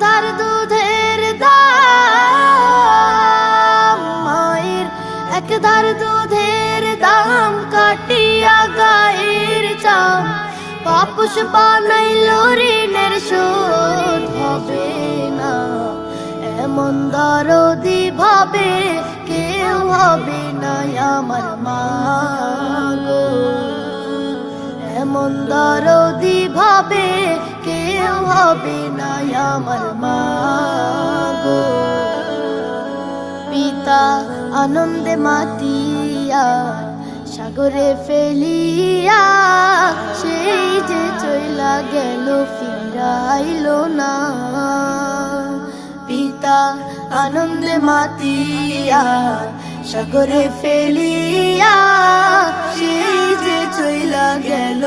ধার দুধের দাম, মায়ের এক ধার দুধের দাম কাটিয়া গায়ের চাম, পাপুষ বানাইল ঋণের শোধ হবে না। এমন দরদি ভাবে কেউ হবে না আমার মা গো, এমন দরদি ভাবে কেউ হবে না আমার মা গো। পিতা আনন্দে মাতিয়া সাগরে ফেলিয়া, সেই যে চইলা গেল ফিরাইল না। পিতা আনন্দে মাতিয়া সাগরে ফেলিয়া, সেই যে চইলা গেল।